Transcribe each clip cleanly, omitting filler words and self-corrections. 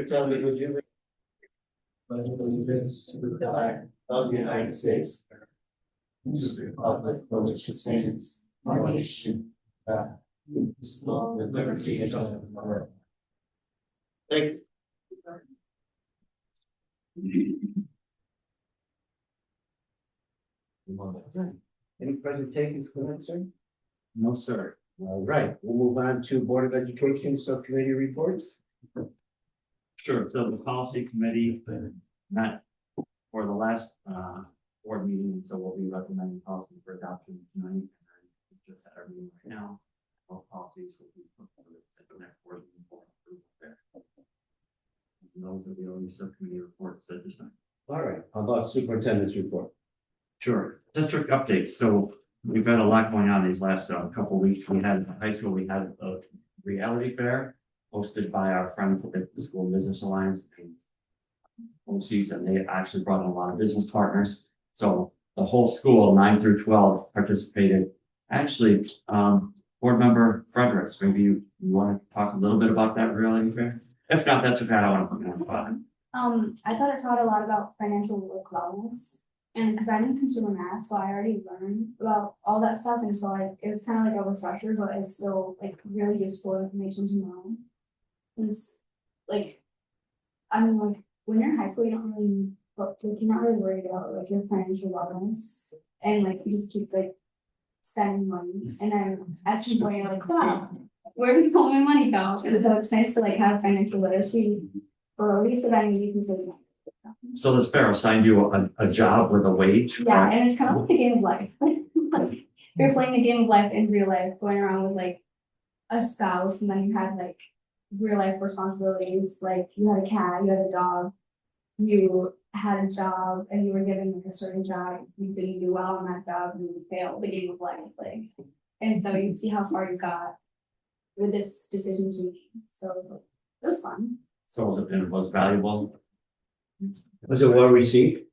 Tell me, would you? Pledge allegiance to the flag of the United States. To the republic for which it stands, one nation, with liberty and justice for all. Thank you. Any presentations for that, sir? No, sir. All right, we'll move on to Board of Education Subcommittee reports. Sure. So the policy committee met for the last board meeting, so we'll be recommending policy for adoption tonight. And then we just had our meeting right now. All policies will be put forward at the next board meeting for approval there. And those are the only subcommittee reports at this time. All right, how about superintendent's report? Sure. District updates. So we've had a lot going on these last couple of weeks. We had high school, we had a reality fair hosted by our friends at the School Business Alliance and OCs, and they actually brought in a lot of business partners. So the whole school, 9 through 12, participated. Actually, board member Fredericks, maybe you want to talk a little bit about that reality fair? If not, that's okay. I don't want to put you on the spot. I thought it taught a lot about financial work wellness. And because I'm in consumer math, so I already learned about all that stuff. And so it was kind of like a refresher, but it's still like really useful information to know. It's like, I mean, like when you're in high school, you don't really, but like, you're not really worried about like your financial wellness. And like you just keep like spending money. And then at some point you're like, wow, where did all my money go? And so it's nice to like have financial literacy early so then you can save money. So this fair assigned you a job with a wage? Yeah, right? and it's kind of like the game of life. Like you're playing the game of life in real life, going around with like a spouse, and then you had like real life responsibilities. Like you had a cat, you had a dog, you had a job, and you were given like a certain job. You didn't do well on that job, and you failed the game of life. Like, and so you see how far you got with this decision to make. So it was fun. So it was valuable. Was it well received?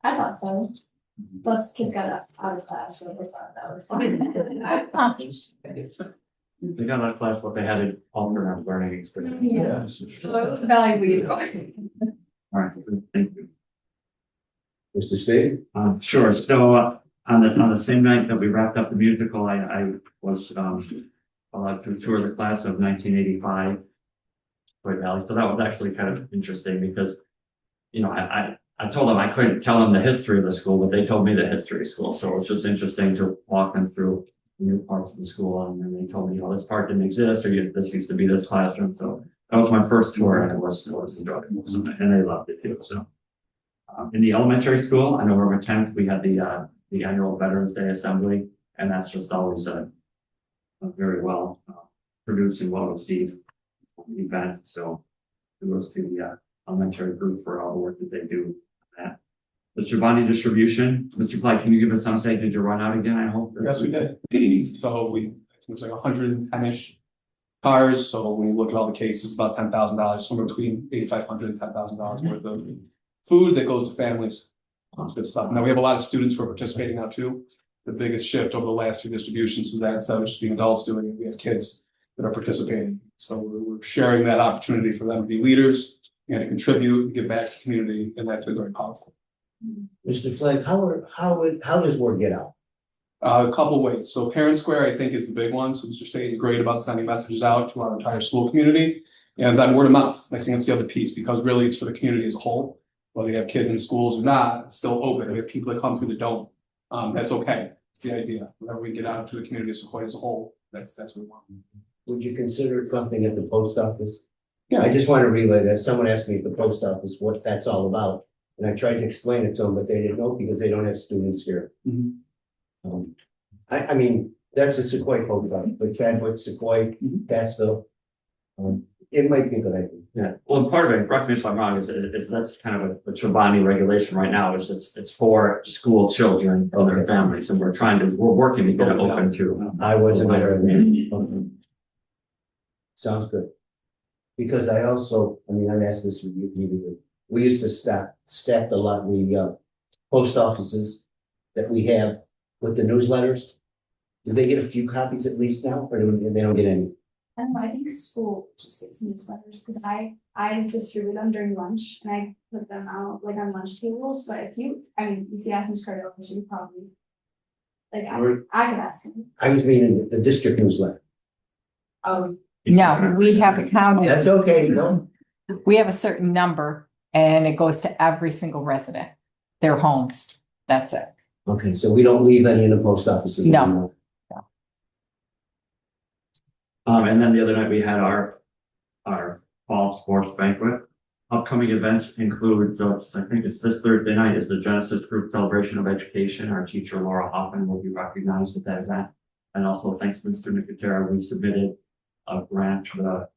I thought so. Plus, kids got out of class, so they thought that was fun. They got out of class, but they had an alternate learning experience. Yeah. Sure. Valuable. All right, thank you. Mr. Steve? Sure. So on the same night that we wrapped up the musical, I was allowed to tour the class of 1985. So that was actually kind of interesting because, you know, I told them I couldn't tell them the history of the school, but they told me the history of school. So it was just interesting to walk them through new parts of the school. And then they told me, you know, this part didn't exist, or this used to be this classroom. So that was my first tour, and it was enjoyable. So, and they loved it too. So in the elementary school, on November 10th, we had the annual Veterans Day Assembly, and that's just always a very well produced and well received event. So it goes to the elementary group for all the work that they do. The Chobani distribution, Mr. Fly, can you give us some say? Did you run out again? I hope. Yes, we did. So it was like 110-ish cars. So when you look at all the cases, about $10,000, somewhere between $8,500 and $10,000 worth of food that goes to families. Good stuff. Now we have a lot of students who are participating now too. The biggest shift over the last two distributions is that instead of just being adults doing it, we have kids that are participating. So we're sharing that opportunity for them to be leaders and to contribute and give back to the community, and that's been very powerful. Mr. Flagg, how does word get out? A couple of ways. So Parent Square, I think, is the big one. So Mr. State is great about sending messages out to our entire school community, and then word of mouth. I think that's the other piece, because really it's for the community as a whole. Whether you have kids in schools or not, it's still open. We have people that come through that don't. That's okay. It's the idea. Whenever we get out to the community as a whole, that's what we want. Would you consider something at the post office? Yeah. I just want to relay that. Someone asked me at the post office what that's all about. And I tried to explain it to them, but they didn't know because they don't have students here. Mm-hmm. I mean, that's a Sequoia post office, but Chadwick, Sequoia, Dassville. It might be a good idea. Yeah, well, part of it, correct me if I'm wrong, is that's kind of a Chobani regulation right now, is it's for school children and their families, and we're working to get it open to. I wasn't aware of that. Sounds good. Because I mean, I've asked this repeatedly. We used to stack a lot of the post offices that we have with the newsletters. Do they get a few copies at least now, or they don't get any? I don't know, I think school just gets newsletters, because I distribute them during lunch, and I put them out like on lunch tables, but if you ask Ms. Carter, she would probably. Like, I could ask him. I was meaning the district newsletter. Oh, No, we have a count. That's okay, no, We have a certain number and it goes to every single resident, their homes. That's it. okay, so we don't leave any in the post offices. No. And then the other night we had our fall sports banquet. Upcoming events include, so I think it's this Thursday night, is the Genesis Group Celebration of Education. Our teacher Laura Hoffman will be recognized at that event. And also thanks to Mr. Nicotera, we submitted a grant for the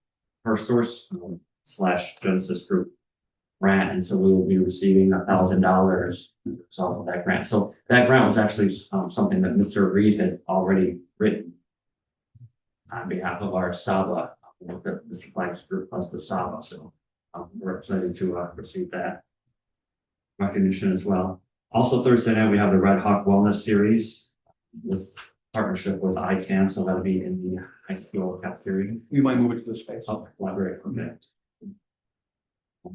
FirstSource / Genesis Group grant, and so we will be receiving $1,000 as a result of that grant. So that grant was actually something that Mr. Reed had already written on behalf of our Saba, the supplies group plus the Saba. So we're excited to receive that recognition as well. Also Thursday night, we have the Red Hawk Wellness Series with partnership with ICANN. So that'll be in the high school cafeteria. We might move it to the space. Oh, library, okay.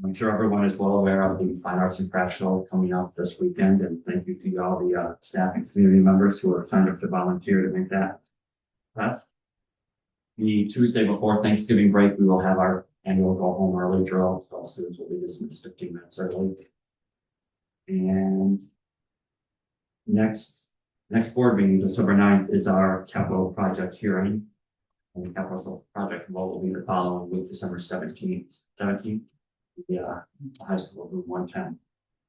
I'm sure everyone is well aware of the Fine Arts and Crafts Show coming up this weekend, and thank you to all the staff and community members who are signed up to volunteer to make that pass. The Tuesday before Thanksgiving break, we will have our annual go home early drill. So all students will be dismissed 15 minutes early. And next board meeting, December 9th, is our capital project hearing. And the capital project vote will be the following week, December 17th. The high school room 110.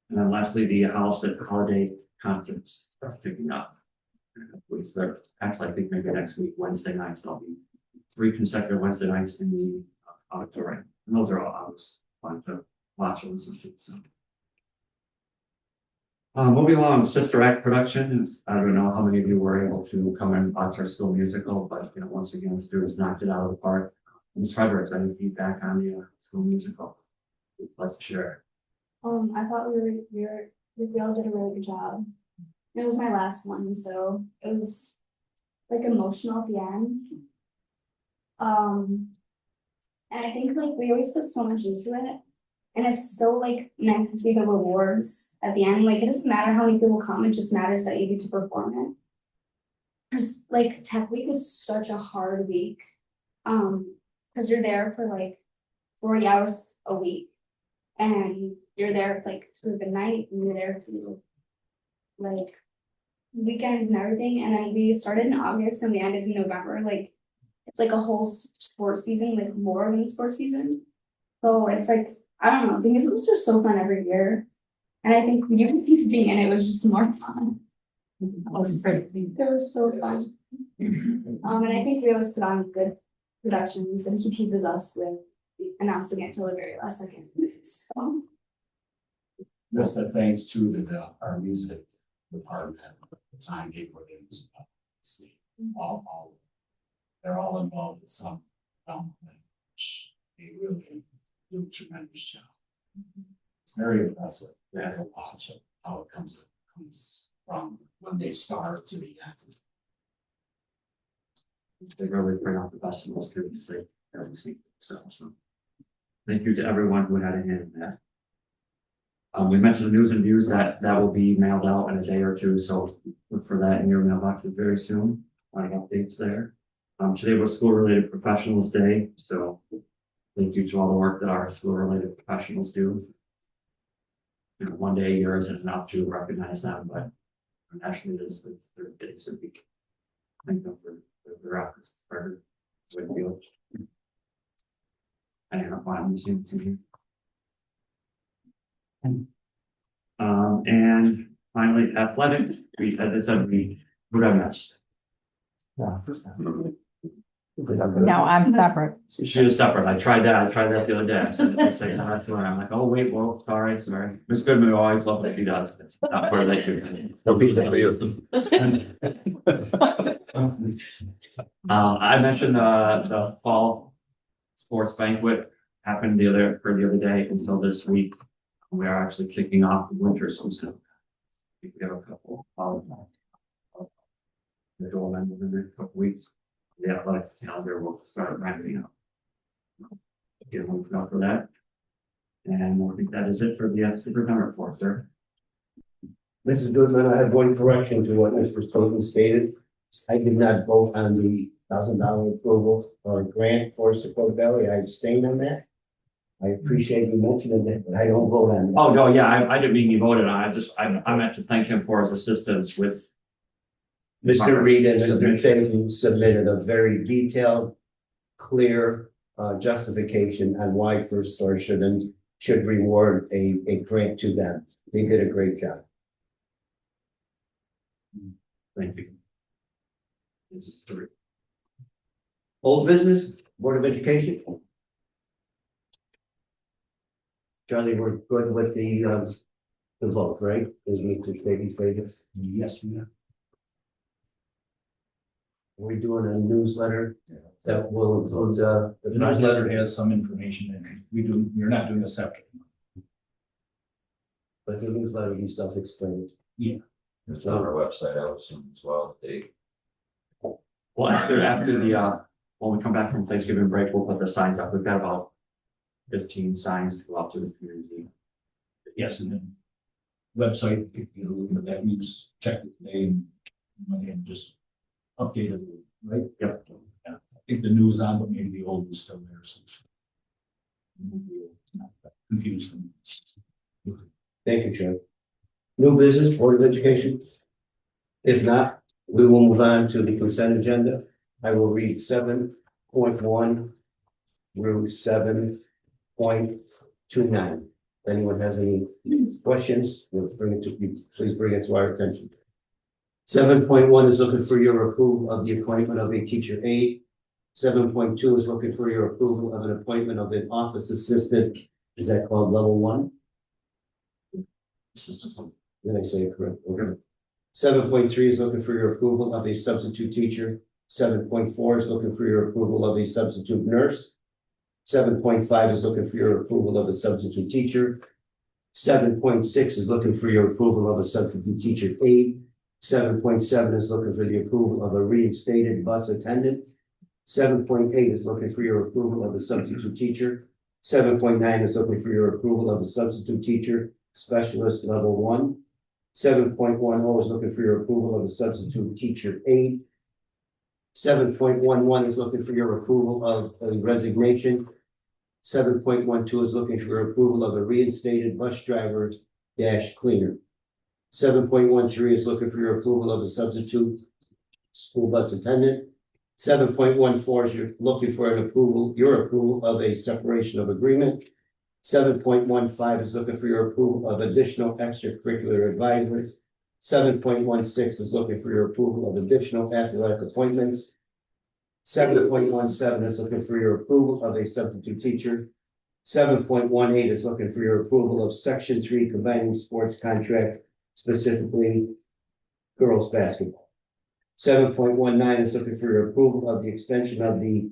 And then lastly, the holiday concerts start picking up. They're actually, I think maybe next week, Wednesday nights, there'll be 3 consecutive Wednesday nights in the auditorium. And those are all always fun to watch and listen to. So. Moving along, Sister Act production. I don't know how many of you were able to come and watch our school musical, but once again, the students knocked it out of the park. Ms. Fredericks, any feedback on the school musical? Would like to share. I thought we all did a really good job. It was my last one, so it was like emotional at the end. And I think like we always put so much into it, and it's so like nice to see the rewards at the end. Like it doesn't matter how many people come; it just matters that you get to perform it. Because like Tech Week is such a hard week, because you're there for like 40 hours a week. And you're there like through the night, and you're there through like weekends and everything. And then we started in August and we ended in November. Like it's like a whole sports season, like more than a sports season. So it's like, I don't know, the musicals are so fun every year. And I think Ulysses being in it was just more fun. That was pretty. It was so fun. And I think we always put on good productions, and he teases us with announcing it till the very last second. So. Just that thanks to our music department, the time gave for things. All they're all involved in some development, which they really do a tremendous job. It's very impressive. There's a lot of how it comes from when they start to the end. They really bring out the best in the students. They every single stuff. So thank you to everyone who had a hand in that. We mentioned the news and views that will be mailed out in a day or two, so look for that in your mailboxes very soon. A lot of updates there. Today was School Related Professionals Day, so thank you to all the work that our school related professionals do. One day a year isn't enough to recognize them, but nationally it's 3 days a week. Thank them for their efforts. I don't want to see you. And finally, athletic. We would have missed. No, I'm separate. She is separate. I tried that the other day. I said, no, that's where I'm like, oh, wait, well, sorry. Miss Goodman always love what she does. But it's not where they do. I mentioned the fall sports banquet happened the other day, and so this week we are actually kicking off the winter season. We have a couple of the goal end within the next couple weeks. the athletics calendar will start ramping up. Get moving up for that. And I think that is it for the superintendent report, sir. Mrs. Goodman, I have one correction to what Mr. Stoughton stated. I did not vote on the $1,000 approval or grant for Dakota Valley. I abstained on that. I appreciate you mentioning that, but I don't vote on that. Oh, no, yeah, I didn't mean you voted on it. I meant to thank him for his assistance with. Mr. Reed and Mr. Shane submitted a very detailed, clear justification on why First Source should reward a grant to them. They did a great job. Thank you. Old business, Board of Education. Charlie, we're good with the vote, right? Is Mr. Stady's favorites? Yes, we are. We're doing a newsletter that will include The newsletter has some information in it. We're not doing a separate. But the newsletter will be self-explanatory. It's on our website, I would assume as well. Well, after the, when we come back from Thanksgiving break, we'll put the signs up. We've got about 15 signs to go out to the community. Yes, and then website, if you look at that, news, check it today and just update it, right? Yep. Yeah, I think the new is on, but maybe the old is still there, so. Not confused them. Thank you, Chair. New business, Board of Education. If not, we will move on to the consent agenda. I will read 7.1 through 7.29. If anyone has any questions, please bring it to our attention. 7.1 is looking for your approval of the appointment of a teacher aide. 7.2 is looking for your approval of an appointment of an office assistant. Is that called level 1? Assistant. Did I say it correct? Okay. 7.3 is looking for your approval of a substitute teacher. 7.4 is looking for your approval of a substitute nurse. 7.5 is looking for your approval of a substitute teacher. 7.6 is looking for your approval of a substitute teacher aide. 7.7 is looking for the approval of a reinstated bus attendant. 7.8 is looking for your approval of a substitute teacher. 7.9 is looking for your approval of a substitute teacher specialist level 1. 7.10 is looking for your approval of a substitute teacher aide. 7.11 is looking for your approval of a resignation. 7.12 is looking for your approval of a reinstated bus driver dash cleaner. 7.13 is looking for your approval of a substitute school bus attendant. 7.14 is you're looking for your approval of a separation of agreement. 7.15 is looking for your approval of additional extracurricular advisors. 7.16 is looking for your approval of additional athletic appointments. 7.17 is looking for your approval of a substitute teacher. 7.18 is looking for your approval of Section 3 combining sports contract, specifically girls basketball. 7.19 is looking for your approval of the extension of the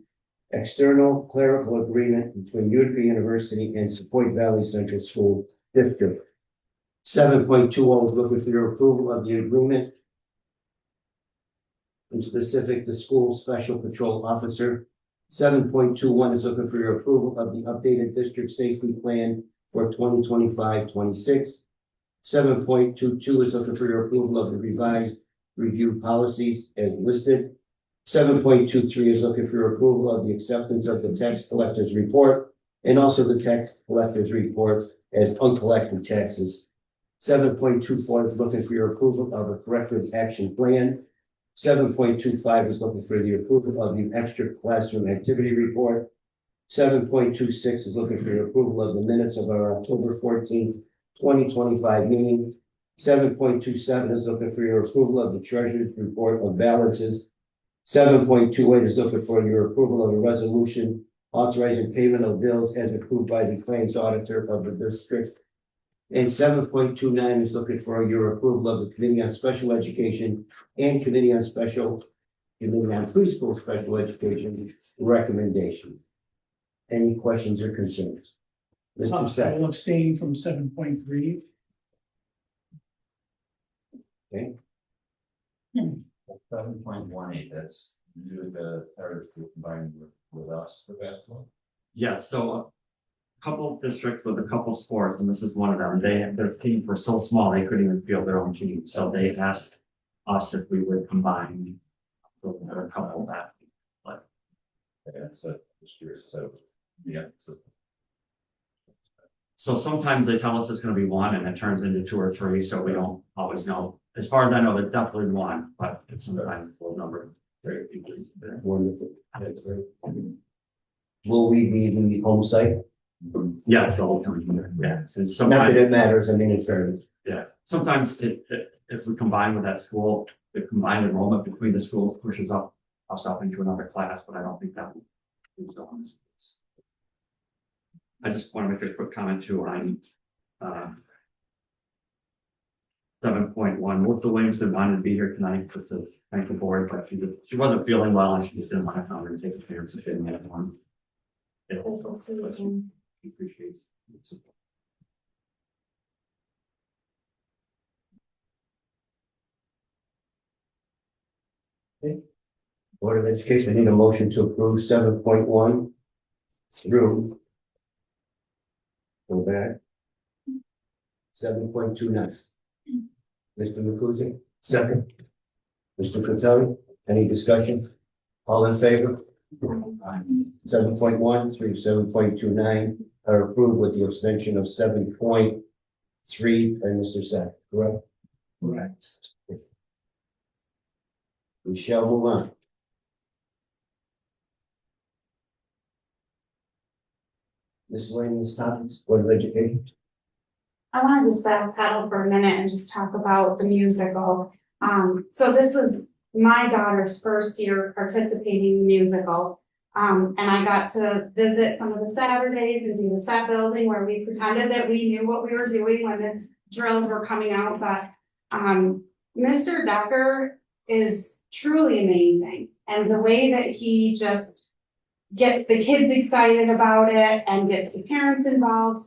external clerical agreement between Utica University and Sepoy Valley Central School District. 7.20 is looking for your approval of the agreement in specific the school special patrol officer. 7.21 is looking for your approval of the updated district safety plan for 2025-26. 7.22 is looking for your approval of the revised review policies as listed. 7.23 is looking for your approval of the acceptance of the tax collector's report and also the tax collector's report as uncollected taxes. 7.24 is looking for your approval of a corrective action plan. 7.25 is looking for the approval of the extra classroom activity report. 7.26 is looking for your approval of the minutes of our October 14th, 2025 meeting. 7.27 is looking for your approval of the treasurer's report of balances. 7.28 is looking for your approval of a resolution authorizing payment of bills as approved by the claims auditor of the district. And 7.29 is looking for your approval of the Committee on Special Education and Committee on Preschool Special Education recommendation. Any questions or concerns? Mr. I Sack. will abstain from 7.3. Okay. 7.18, that's Do the Irish group combined with us for basketball? Yeah, so a couple of districts with a couple sports, and this is one of them, their teams were so small, they couldn't even field their own team, so they asked us if we would combine. So there are a couple that, And so, just curious, so, yeah, so. so sometimes they tell us it's gonna be one and it turns into two or three, so we don't always know. As far as I know, there's definitely one, but it's sometimes a little number. Wonderful. Will we be the home site? Yeah, it's the whole time, yeah, and Not that sometimes, it matters, I mean, in fairness. yeah, sometimes if we combine with that school, the combined enrollment between the schools pushes us up into another class, but I don't think that will do so on this case. I just want to make a quick comment too on 7.1. Melissa Williamson wanted to be here tonight just to thank the board, but she wasn't feeling well and she just didn't want to come and take the parents to fit in at one. It also, but she appreciates the support. Board of Education, I need a motion to approve 7.1 through. Go back. 7.2 next. Mr. Lucuzzi, second. Mr. Fratelli, any discussion? All in favor? 7.1 through 7.29 are approved with the abstention of 7.3 by Mr. Sack, correct? Correct. We shall move on. Miscellaneous topics, Board of Education. I want to just backpedal for a minute and just talk about the musical. So this was my daughter's first year participating in the musical. And I got to visit some of the Saturdays and do the set building where we pretended that we knew what we were doing when the drills were coming out. But Mr. Decker is truly amazing. And the way that he just gets the kids excited about it and gets the parents involved,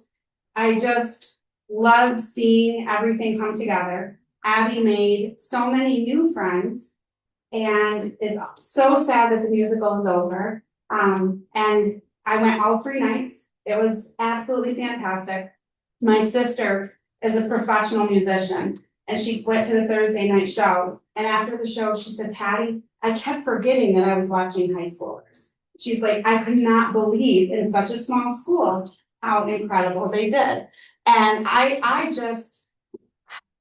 I just loved seeing everything come together. Abby made so many new friends and is so sad that the musical is over. And I went all 3 nights. It was absolutely fantastic. My sister is a professional musician and she went to the Thursday night show. And after the show, she said, Patty, I kept forgetting that I was watching high schoolers. She's like, I could not believe in such a small school how incredible they did. And I just,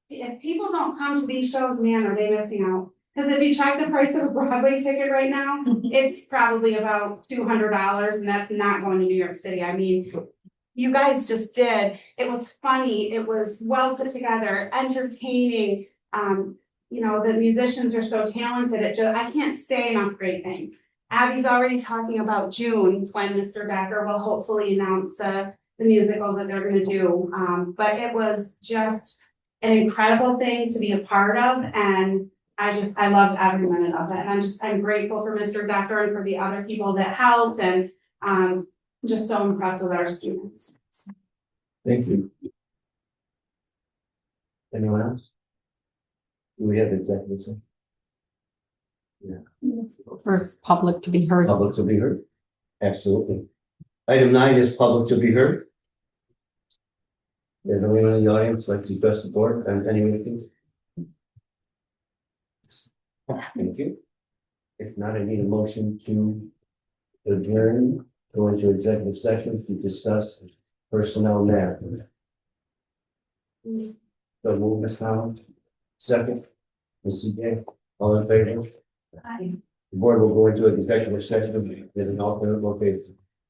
if people don't come to these shows, man, are they missing out? Because if you check the price of a Broadway ticket right now, it's probably about $200, and that's not going to New York City. I mean, you guys just did. It was funny. It was well put together, entertaining. You know, the musicians are so talented. I can't say enough great things. Abby's already talking about June when Mr. Decker will hopefully announce the musical that they're going to do. But it was just an incredible thing to be a part of, and I loved every minute of it. And I'm grateful for Mr. Decker and for the other people that helped, and just so impressed with our students. Thank you. Anyone else? Do we have executive session? First public to be heard. Public to be heard? Absolutely. Item 9 is public to be heard. Is anyone in the audience like to address the board on any of these? Thank you. If not, I need a motion to adjourn, go into executive session to discuss personnel matters. So move, Ms. Collins. Second, Ms. CJ, all in favor? Hi. The board will go into an executive session with an alternate location.